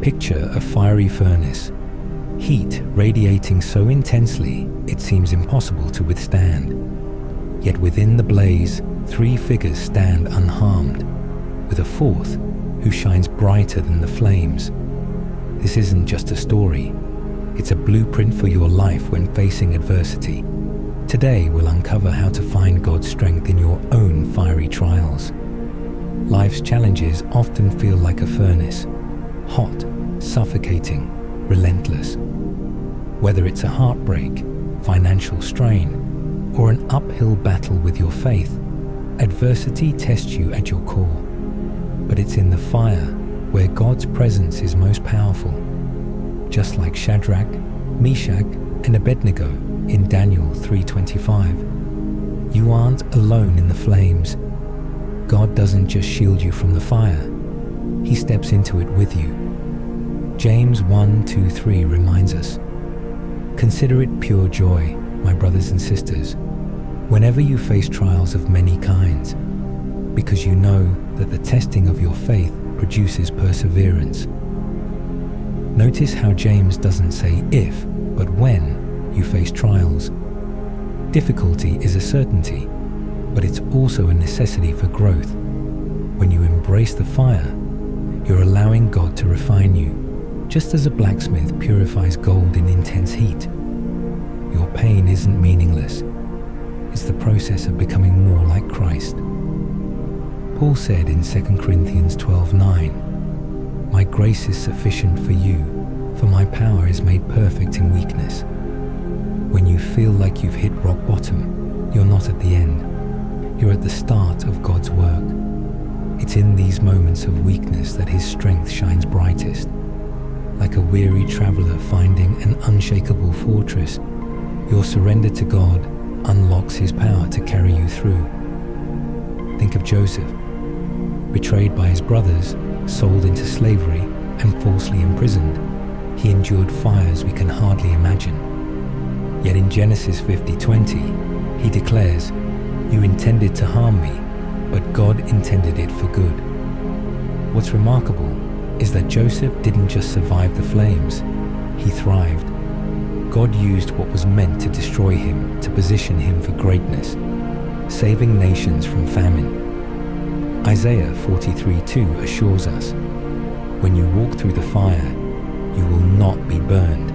Picture a fiery furnace, heat radiating so intensely it seems impossible to withstand. Yet within the blaze, 3 figures stand unharmed, with a 4th who shines brighter than the flames. This isn't just a story, it's a blueprint for your life when facing adversity. Today we'll uncover how to find God's strength in your own fiery trials. Life's challenges often feel like a furnace, hot, suffocating, relentless. Whether it's a heartbreak, financial strain, or an uphill battle with your faith, adversity tests you at your core. But it's in the fire where God's presence is most powerful. Just like Shadrach, Meshach, and Abednego in Daniel 3:25. You aren't alone in the flames. God doesn't just shield you from the fire, He steps into it with you. James 1:2-3 reminds us, "Consider it pure joy, my brothers and sisters, whenever you face trials of many kinds, because you know that the testing of your faith produces perseverance." Notice how James doesn't say if, but when you face trials. Difficulty is a certainty, but it's also a necessity for growth. When you embrace the fire, you're allowing God to refine you, just as a blacksmith purifies gold in intense heat. Your pain isn't meaningless. It's the process of becoming more like Christ. Paul said in 2 Corinthians 12:9, "My grace is sufficient for you, for my power is made perfect in weakness." When you feel like you've hit rock bottom, you're not at the end. You're at the start of God's work. It's in these moments of weakness that His strength shines brightest. Like a weary traveler finding an unshakable fortress, your surrender to God unlocks His power to carry you through. Think of Joseph, betrayed by his brothers, sold into slavery, and falsely imprisoned. He endured fires we can hardly imagine. Yet in Genesis 50:20, he declares, "You intended to harm me, but God intended it for good." What's remarkable is that Joseph didn't just survive the flames, he thrived. God used what was meant to destroy him to position him for greatness, saving nations from famine. Isaiah 43:2 assures us, "When you walk through the fire, you will not be burned.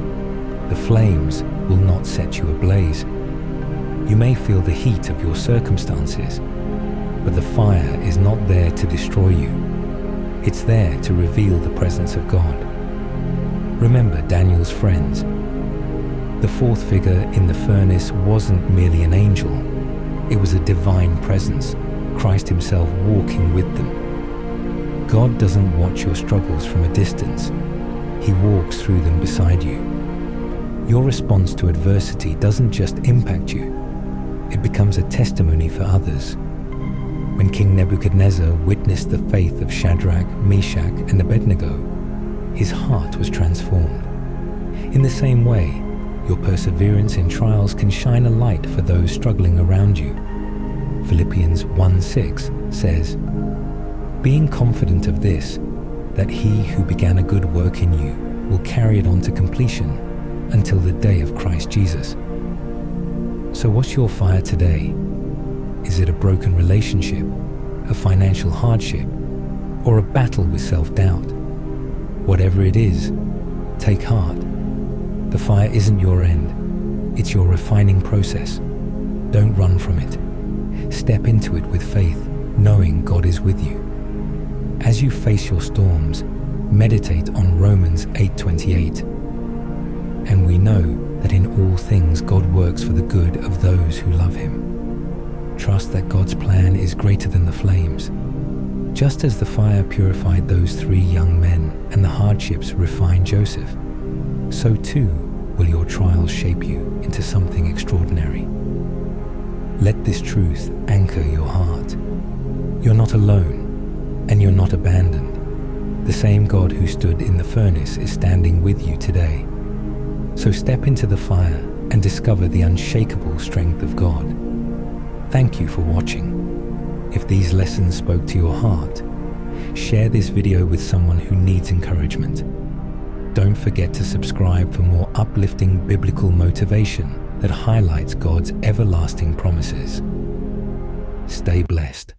The flames will not set you ablaze." You may feel the heat of your circumstances, but the fire is not there to destroy you. It's there to reveal the presence of God. Remember Daniel's friends. The 4th figure in the furnace wasn't merely an angel. It was a divine presence, Christ Himself walking with them. God doesn't watch your struggles from a distance. He walks through them beside you. Your response to adversity doesn't just impact you, it becomes a testimony for others. When King Nebuchadnezzar witnessed the faith of Shadrach, Meshach, and Abednego, his heart was transformed. In the same way, your perseverance in trials can shine a light for those struggling around you. Philippians 1:6 says, "Being confident of this, that He who began a good work in you will carry it on to completion until the day of Christ Jesus." So what's your fire today? Is it a broken relationship, a financial hardship, or a battle with self-doubt? Whatever it is, take heart. The fire isn't your end, it's your refining process. Don't run from it. Step into it with faith, knowing God is with you. As you face your storms, meditate on Romans 8:28. And we know that in all things God works for the good of those who love Him. Trust that God's plan is greater than the flames. Just as the fire purified those 3 young men and the hardships refined Joseph, so too will your trials shape you into something extraordinary. Let this truth anchor your heart. You're not alone, and you're not abandoned. The same God who stood in the furnace is standing with you today. So step into the fire and discover the unshakable strength of God. Thank you for watching. If these lessons spoke to your heart, share this video with someone who needs encouragement. Don't forget to subscribe for more uplifting biblical motivation that highlights God's everlasting promises. Stay blessed.